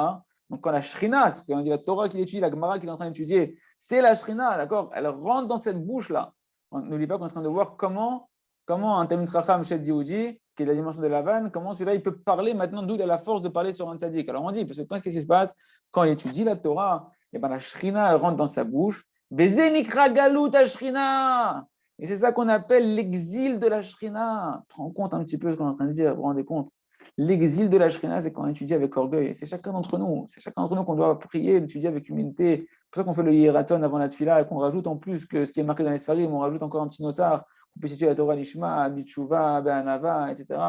Donc quand la Shrina, quand on dit la Torah qu'il étudie, la Gemara qu'il est en train d'étudier, c'est la Shrina, d'accord? Elle rentre dans cette bouche-là. N'oublie pas qu'on est en train de voir comment un Tamid Chacham chez Dioudi, qui est la dimension de la vanne, comment celui-là, il peut parler maintenant, d'où il a la force de parler sur un tzaddik. Alors on dit, parce que qu'est-ce qui se passe quand il étudie la Torah? Et ben la Shrina, elle rentre dans sa bouche. Vezenikra galut Shrina. Et c'est ça qu'on appelle l'exil de la Shrina. Tu te rends compte un petit peu ce qu'on est en train de dire, vous vous rendez compte? L'exil de la Shrina, c'est quand on étudie avec orgueil. C'est chacun d'entre nous. C'est chacun d'entre nous qu'on doit prier, étudier avec humilité. C'est pour ça qu'on fait le Yeraton avant la Tfila et qu'on rajoute en plus que ce qui est marqué dans les Sfarim, on rajoute encore un petit nosar. On peut étudier la Torah Lishma, Bitshuva, Be'anava, etc.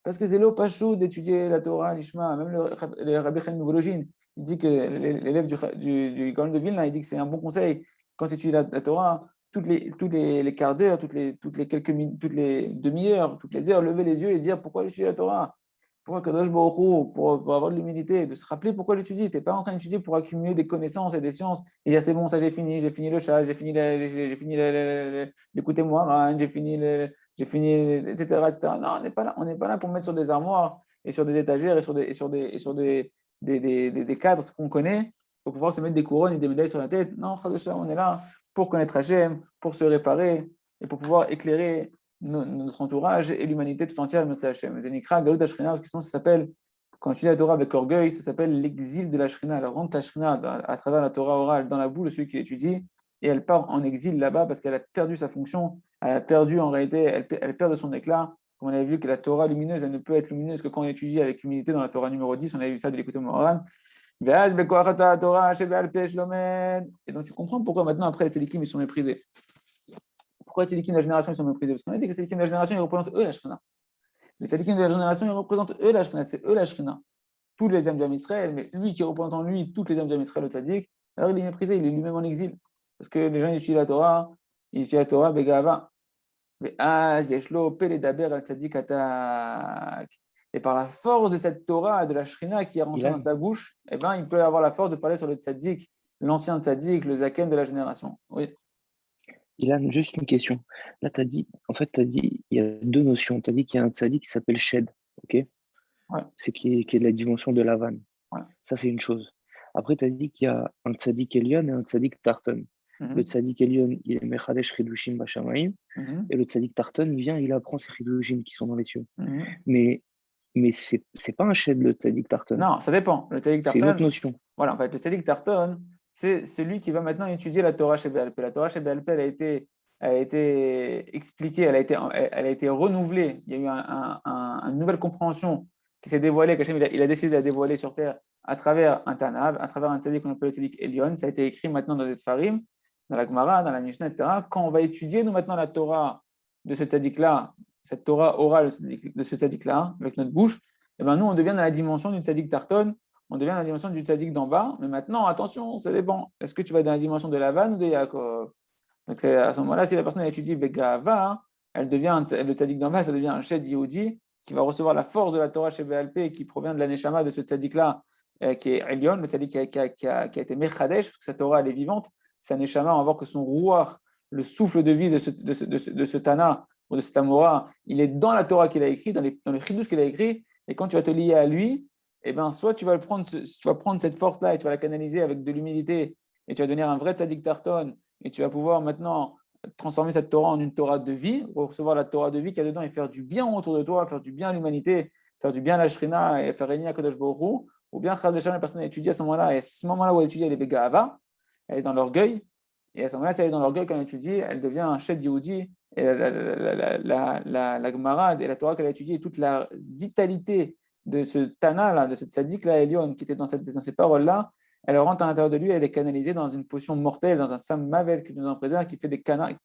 Parce que c'est l'opachou d'étudier la Torah Lishma. Même le Rabbi Chaim Volojin, il dit que l'élève du Gaon de Vilna, il dit que c'est un bon conseil. Quand tu étudies la Torah, tous les quarts d'heure, toutes les quelques minutes, toutes les demi-heures, toutes les heures, lever les yeux et dire pourquoi j'étudie la Torah. Pourquoi Kadosh Baruch Hu, pour avoir de l'humilité, de se rappeler pourquoi j'étudie. Tu n'es pas en train d'étudier pour accumuler des connaissances et des sciences et dire c'est bon, ça j'ai fini le chat, j'ai fini l'écouter moi, j'ai fini, etc., etc. Non, on n'est pas là pour mettre sur des armoires et sur des étagères et sur des cadres, ce qu'on connaît, pour pouvoir se mettre des couronnes et des médailles sur la tête. Non, on est là pour connaître Hachem, pour se réparer et pour pouvoir éclairer notre entourage et l'humanité tout entière, mais c'est Hachem. Zenikra, Galut Hashrina, parce que sinon ça s'appelle, quand tu lis la Torah avec orgueil, ça s'appelle l'exil de la Shrina. Elle rentre la Shrina à travers la Torah orale dans la bouche de celui qui l'étudie et elle part en exil là-bas parce qu'elle a perdu sa fonction, elle a perdu en réalité, elle perd de son éclat. Comme on avait vu que la Torah lumineuse, elle ne peut être lumineuse que quand on étudie avec humilité dans la Torah numéro 10, on avait vu ça de l'écouter Moran. Et donc tu comprends pourquoi maintenant, après, les tzadikim, ils sont méprisés. Pourquoi les tzadikim de la génération ils sont méprisés? Parce qu'on a dit que les tzadikim de la génération, ils représentent eux la Shrina. Les tzadikim de la génération, ils représentent eux la Shrina, c'est eux la Shrina. Tous les âmes d'Am Israël, mais lui qui représente en lui toutes les âmes d'Am Israël, le tzadik, alors il est méprisé, il est lui-même en exil. Parce que les gens ils étudient la Torah, Begava. Et par la force de cette Torah, de la Shrina qui est rentrée dans sa bouche, eh ben, il peut avoir la force de parler sur le tzaddik, l'ancien tzaddik, le zaken de la génération. Oui. Ilan, juste une question. Là, tu as dit, il y a deux notions. Tu as dit qu'il y a un tzaddik qui s'appelle Shed, ok? Ouais. C'est qui est de la dimension de la vanne. Ouais. Ça, c'est une chose. Après, tu as dit qu'il y a un tzaddik Elyon et un tzaddik Tarton. Le tzaddik Elyon, il est Mechadesh Chidushim Bashamaim, et le tzaddik Tarton, il vient, il apprend ces Chidushim qui sont dans les cieux. Mais c'est pas un Shed, le tzaddik Tarton. Non, ça dépend. Le tzaddik Tarton, c'est une autre notion. Voilà, en fait, le tzaddik Tarton, c'est celui qui va maintenant étudier la Torah Sheba'al Peh. La Torah Sheba'al Peh, elle a été expliquée, elle a été renouvelée. Il y a eu une nouvelle compréhension qui s'est dévoilée, qu'Hachem il a décidé de la dévoiler sur terre à travers un Tanav, à travers un tzaddik qu'on appelle le tzaddik Elyon. Ça a été écrit maintenant dans les Sfarim, dans la Gemara, dans la Mishnah, etc. Quand on va étudier, nous, maintenant, la Torah de ce tzaddik-là, cette Torah orale de ce tzaddik-là, avec notre bouche, et ben nous, on devient dans la dimension du tzaddik Tarton, on devient dans la dimension du tzaddik d'en bas. Mais maintenant, attention, ça dépend. Est-ce que tu vas dans la dimension de la vanne ou de Yaakov? Donc, à ce moment-là, si la personne a étudié Begava, elle devient le tzaddik d'en bas, ça devient un Shed Yehudi qui va recevoir la force de la Torah chez BLP qui provient de la Neshama de ce tzaddik-là, qui est Elyon, le tzaddik qui a été Mechadesh, parce que sa Torah, elle est vivante. Sa Neshama, on va voir que son Ruach, le souffle de vie de ce Tana, ou de cet Amora, il est dans la Torah qu'il a écrit, dans les Chidush qu'il a écrit. Et quand tu vas te lier à lui, eh bien, soit tu vas prendre cette force-là et tu vas la canaliser avec de l'humilité et tu vas devenir un vrai tzaddik tarton et tu vas pouvoir maintenant transformer cette Torah en une Torah de vie, recevoir la Torah de vie qu'il y a dedans et faire du bien autour de toi, faire du bien à l'humanité, faire du bien à la Shrina et faire régner à Kadosh Baruch Hu, ou bien Chas v'Shalom, la personne étudie à ce moment-là, et à ce moment-là où elle étudie, elle est Bega'ava, elle est dans l'orgueil, et à ce moment-là, si elle est dans l'orgueil quand elle étudie, elle devient un Shed Yehudi, et la Gemara et la Torah qu'elle a étudiée, toute la vitalité de ce Tana-là, de ce tzaddik-là, Elion, qui était dans ces paroles-là, elle rentre à l'intérieur de lui, elle est canalisée dans une potion mortelle, dans un Sam Mavet qui nous en préserve, qui fait des carnages.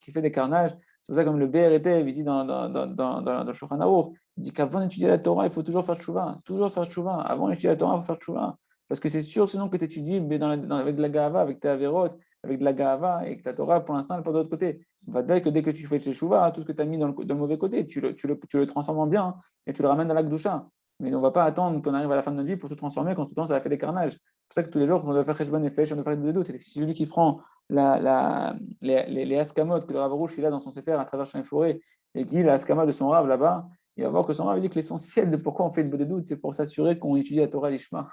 C'est pour ça, comme le BRT il dit dans le Shulchan Aruch, il dit qu'avant d'étudier la Torah, il faut toujours faire tchouva. Toujours faire tchouva. Avant d'étudier la Torah, il faut faire tchouva. Parce que c'est sûr, sinon, que tu étudies avec de la gava, avec tes avérotes, avec de la gava, et que ta Torah, pour l'instant, elle n'est pas de l'autre côté. Dès que tu fais tchouva, tout ce que tu as mis dans le mauvais côté, tu le transformes en bien et tu le ramènes dans la Gdusha. Mais on ne va pas attendre qu'on arrive à la fin de notre vie pour tout transformer quand tout le temps ça a fait des carnages. C'est pour ça que tous les jours, on doit faire Cheshbon Nefesh, on doit faire des doutes. C'est celui qui prend les askamot que le Rav Arush il a dans son sefer à travers champs et forêts et qui lit la askama de son Rav là-bas, il va voir que son Rav dit que l'essentiel de pourquoi on fait des doutes, c'est pour s'assurer qu'on étudie la Torah Lishma.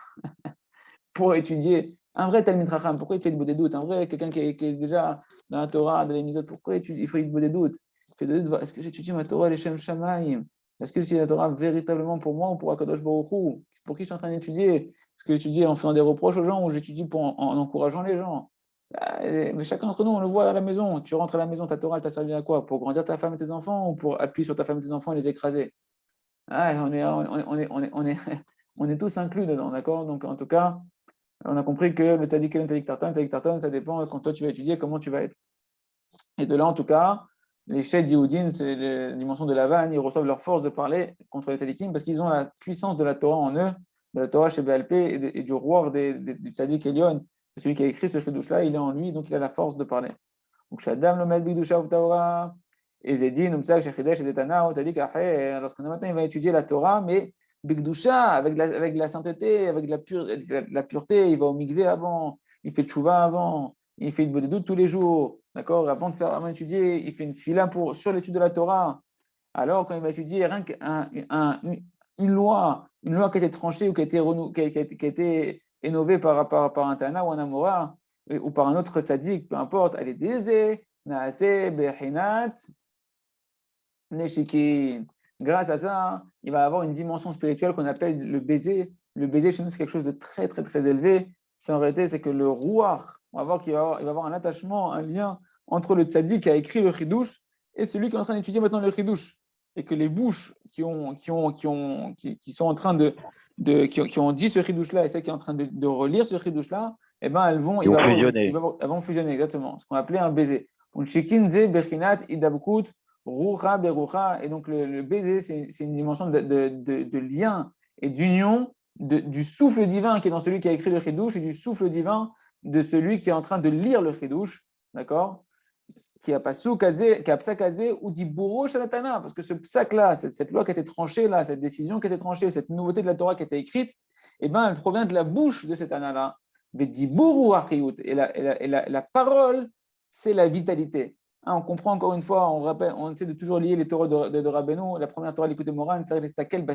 Pour étudier un vrai Talmid Chacham, pourquoi il fait des doutes? Un vrai, quelqu'un qui est déjà dans la Torah, dans les misotes, pourquoi il fait des doutes? Il fait des doutes, est-ce que j'étudie ma Torah Leshem Shamaim? Est-ce que j'étudie la Torah véritablement pour moi ou pour Akadosh Baruch Hu? Pour qui je suis en train d'étudier? Est-ce que j'étudie en faisant des reproches aux gens ou j'étudie en encourageant les gens? Mais chacun d'entre nous, on le voit à la maison. Tu rentres à la maison, ta Torah, elle t'a servi à quoi? Pour grandir ta femme et tes enfants ou pour appuyer sur ta femme et tes enfants et les écraser? On est tous inclus dedans, d'accord? Donc, en tout cas, on a compris que le tzaddik et le tzaddik tarton, ça dépend quand toi tu vas étudier, comment tu vas être. Et de là, en tout cas, les Shed Yehudim, c'est la dimension de la vanne, ils reçoivent leur force de parler contre les tzaddikim parce qu'ils ont la puissance de la Torah en eux, de la Torah chez BLP et du roi du tzaddik Elion. Celui qui a écrit ce chidouche-là, il est en lui, donc il a la force de parler. Donc, Shadam le Med Bigdusha of Torah, et Zedin, Umsak, Shechidesh et Detana, tzaddik après, lorsqu'on maintenant il va étudier la Torah, mais Bigdusha, avec la sainteté, avec la pureté, il va au migvé avant, il fait tchouva avant, il fait une bodédoute tous les jours, d'accord? Avant d'étudier, il fait une fila sur l'étude de la Torah. Alors, quand il va étudier rien une loi qui a été tranchée ou qui a été innovée par un Tana ou un Amora, ou par un autre tzaddik, peu importe, elle est désée, naaseh, bechinat, neshikin. Grâce à ça, il va avoir une dimension spirituelle qu'on appelle le baiser. Le baiser, chez nous, c'est quelque chose de très, très, très élevé. En réalité, c'est que le rouar, on va voir qu'il va avoir un attachement, un lien entre le tzaddik qui a écrit le chidouche et celui qui est en train d'étudier maintenant le chidouche. Et que les bouches qui sont en train qui ont dit ce chidouche-là et celles qui sont en train de relire ce chidouche-là, eh ben, elles vont fusionner, exactement. Ce qu'on appelait un baiser. Rucha berucha, et donc le baiser, c'est une dimension de lien et d'union du souffle divin qui est dans celui qui a écrit le chidouche et du souffle divin de celui qui est en train de lire le chidouche, d'accord? Qui a psakazé ou dit bourreau shalatana, parce que ce psak-là, cette loi qui a été tranchée là, cette décision qui a été tranchée, cette nouveauté de la Torah qui a été écrite, eh ben, elle provient de la bouche de cet ana-là. Et la parole, c'est la vitalité. On comprend encore une fois, on essaie de toujours lier les Torahs de Rabbeinu. La première Torah, l'écoute de Moran, c'est laquelle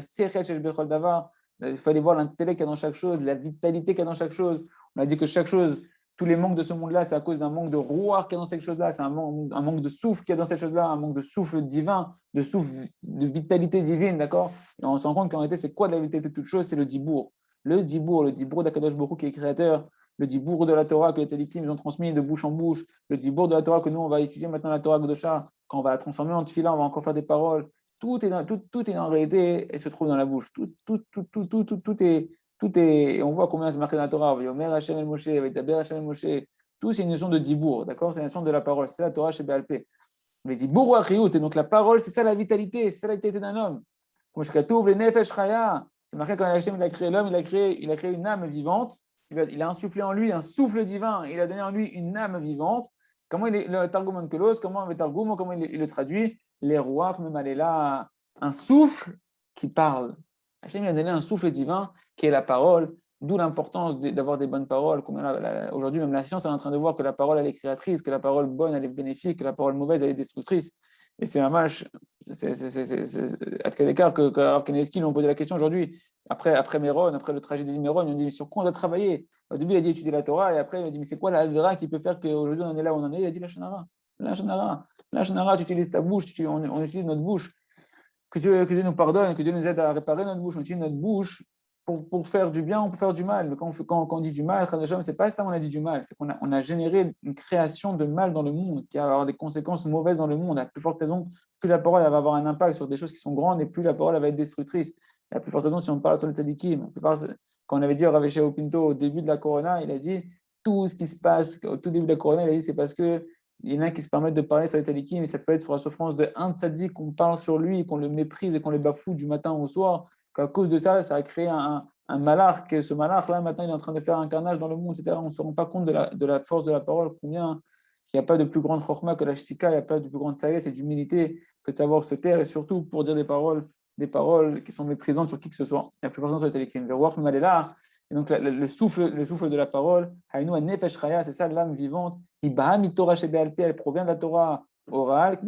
il fallait voir l'intellect qu'il y a dans chaque chose, la vitalité qu'il y a dans chaque chose. On a dit que chaque chose, tous les manques de ce monde-là, c'est à cause d'un manque de rouar qu'il y a dans cette chose-là, c'est un manque de souffle qu'il y a dans cette chose-là, un manque de souffle divin, de souffle de vitalité divine, d'accord? Et on se rend compte qu'en réalité, c'est quoi la vitalité de toute chose? C'est le dibour. Le dibour d'Akadosh Baruch Hu qui est créateur, le dibour de la Torah que les tzadikim ont transmis de bouche en bouche, le dibour de la Torah que nous, on va étudier maintenant la Torah Gdosha, quand on va la transformer en tefila, on va encore faire des paroles. Tout est en réalité, elle se trouve dans la bouche. Tout est, on voit combien c'est marqué dans la Torah. Yomer Hashem el Moshe, Vaydaber Hashem el Moshe. Tout, c'est une notion de dibour, d'accord? C'est une notion de la parole. C'est la Torah chez BLP. Mais dibour ou achiout, et donc la parole, c'est ça la vitalité, c'est ça la vitalité d'un homme. Comme je le nefesh chaya. C'est marqué quand Hashem il a créé l'homme, il a créé une âme vivante. Il a insufflé en lui un souffle divin. Il a donné en lui une âme vivante. Comment le Targum Onkelos, comment il le traduit? Les rois, même elle est là, un souffle qui parle. Hashem il a donné un souffle divin qui est la parole, d'où l'importance d'avoir des bonnes paroles. Aujourd'hui, même la science est en train de voir que la parole elle est créatrice, que la parole bonne elle est bénéfique, que la parole mauvaise elle est destructrice. Et c'est un match, à quel écart que Rav Kanievski lui ont posé la question aujourd'hui, après Méron, après le tragédie de Méron, ils ont dit, mais sur quoi on doit travailler? Au début, il a dit étudier la Torah, et après, il a dit, mais c'est quoi la Avera qui peut faire qu'aujourd'hui on en est là où on en est? Il a dit la Shonara. La Shonara. La Shonara, tu utilises ta bouche, on utilise notre bouche. Que Dieu nous pardonne, que Dieu nous aide à réparer notre bouche. On utilise notre bouche pour faire du bien ou pour faire du mal. Mais quand on dit du mal, ce n'est pas ça qu'on a dit du mal, c'est qu'on a généré une création de mal dans le monde qui va avoir des conséquences mauvaises dans le monde. À plus forte raison, plus la parole va avoir un impact sur des choses qui sont grandes et plus la parole va être destructrice. Et à plus forte raison, si on parle sur le tzadikim, quand on avait dit à Rav Sheo Pinto au début de la Corona, il a dit tout ce qui se passe au tout début de la Corona, il a dit c'est parce que il y en a qui se permettent de parler sur les tzadikim, mais ça peut être sur la souffrance d'un tzadik qu'on parle sur lui, qu'on le méprise et qu'on le bafoue du matin au soir. Qu'à cause de ça, ça a créé un malach, que ce malach, là, maintenant, il est en train de faire un carnage dans le monde, etc. On ne se rend pas compte de la force de la parole, combien il n'y a pas de plus grande chorma que la shtika, il n'y a pas de plus grande sagesse et d'humilité que de savoir se taire, et surtout pour dire des paroles qui sont méprisantes sur qui que ce soit. La plupart du temps sur les tzadikim. Le roi est là, et donc le souffle de la parole, Haïnou a nefesh chaya, c'est ça l'âme vivante. Elle provient de la Torah orale,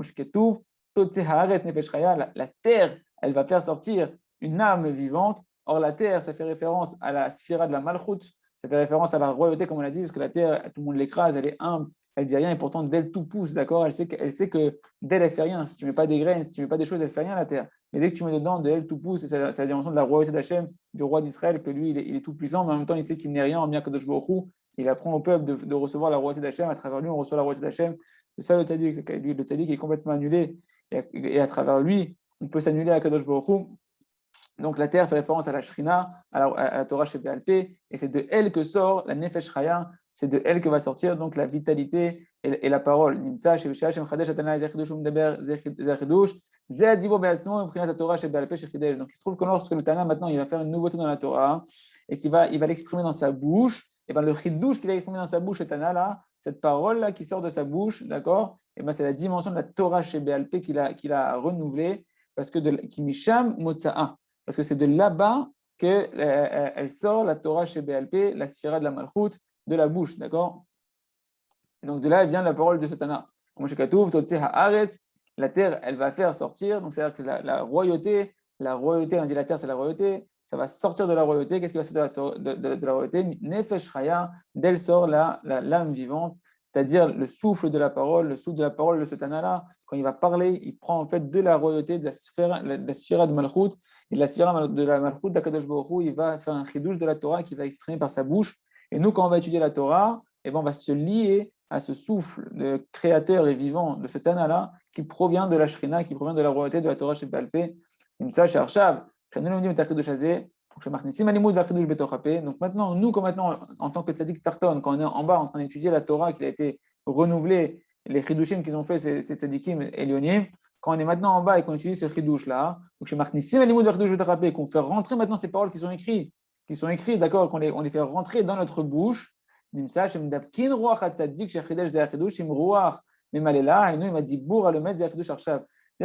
la terre, elle va faire sortir une âme vivante. Or, la terre, ça fait référence à la sphira de la malchut, ça fait référence à la royauté, comme on l'a dit, parce que la terre, tout le monde l'écrase, elle est humble, elle dit rien, et pourtant, d'elle, tout pousse, d'accord? Elle sait que d'elle, elle fait rien. Si tu ne mets pas des graines, si tu ne mets pas des choses, elle ne fait rien, la terre. Mais dès que tu mets dedans, d'elle, tout pousse, et c'est la dimension de la royauté d'Hachem, du roi d'Israël, que lui, il est tout puissant, mais en même temps, il sait qu'il n'est rien en bien Kadosh Baruch Hu. Il apprend au peuple de recevoir la royauté d'Hachem. À travers lui, on reçoit la royauté d'Hachem. C'est ça le tzaddik. Le tzaddik est complètement annulé. Et à travers lui, on peut s'annuler à Kadosh Baruch Hu. Donc la terre fait référence à la Shrina, à la Torah Shebéalpé, et c'est de elle que sort la Nefesh Chaya, c'est de elle que va sortir donc la vitalité et la parole. Nimtza Shevishah Shem Chadesh Atana Zerchidush Umdeber Zerchidush Zeh Dibo Beatzmo Imprinat Torah Shebéalpé Shechidesh. Donc il se trouve que lorsque le Tana maintenant il va faire une nouveauté dans la Torah et il va l'exprimer dans sa bouche, et ben le Chidush qu'il a exprimé dans sa bouche, le Tana là, cette parole là qui sort de sa bouche, d'accord, et ben c'est la dimension de la Torah Shebéalpé qu'il a renouvelée parce que de Kimisham Motza'a. Parce que c'est de là-bas qu'elle sort la Torah chez BLP, la sphira de la Malchut, de la bouche, d'accord? Donc de là vient la parole de ce Tana. Comme chez Katouf, la terre, elle va faire sortir, donc c'est-à-dire que la royauté, on dit la terre, c'est la royauté, ça va sortir de la royauté. Qu'est-ce qui va sortir de la royauté? Nefesh Chaya, d'elle sort l'âme vivante, c'est-à-dire le souffle de la parole, le souffle de la parole de ce Tana-là. Quand il va parler, il prend en fait de la royauté, de la sphira de Malchut, et de la sphira de la Malchut d'Akadosh Baruch Hu, il va faire un chidouche de la Torah qu'il va exprimer par sa bouche. Et nous, quand on va étudier la Torah, eh ben, on va se lier à ce souffle de créateur et vivant de ce Tana-là qui provient de la Shrina, qui provient de la royauté de la Torah Shebéalpé. Donc maintenant, nous, comme maintenant, en tant que tzaddik tarton, quand on est en bas en train d'étudier la Torah qui a été renouvelée, les chidushim qu'ils ont fait, ces tzaddikim elionim, quand on est maintenant en bas et qu'on utilise ce chidush-là, qu'on fait rentrer maintenant ces paroles qui sont écrites, d'accord, qu'on les fait rentrer dans notre bouche, c'est-à-dire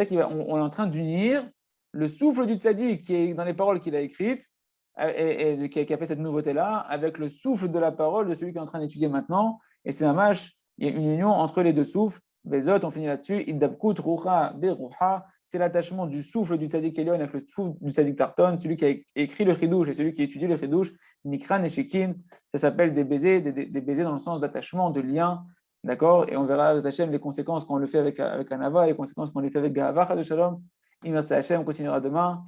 qu'on est en train d'unir le souffle du tzaddik qui est dans les paroles qu'il a écrites et qui a fait cette nouveauté-là avec le souffle de la parole de celui qui est en train d'étudier maintenant. Et c'est un match, il y a une union entre les deux souffles. Bezot, on finit là-dessus. Iddabkut rucha berucha, c'est l'attachement du souffle du tzaddik Elion avec le souffle du tzaddik Tarton, celui qui a écrit le chidouche et celui qui a étudié le chidouche. Nikran et Shekin, ça s'appelle des baisers, des baisers dans le sens d'attachement, de lien. D'accord? Et on verra Hachem les conséquences quand on le fait avec Anava, les conséquences quand on le fait avec Gahava, de Shalom. Hachem continuera demain.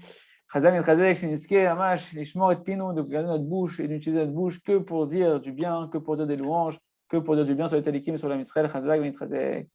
Chazal et Chazek, Shiniske, Amash, Lishmor et Pino, de garder notre bouche et d'utiliser notre bouche que pour dire du bien, que pour dire des louanges, que pour dire du bien sur les tzadikim et sur la Israël. Chazal et Chazek.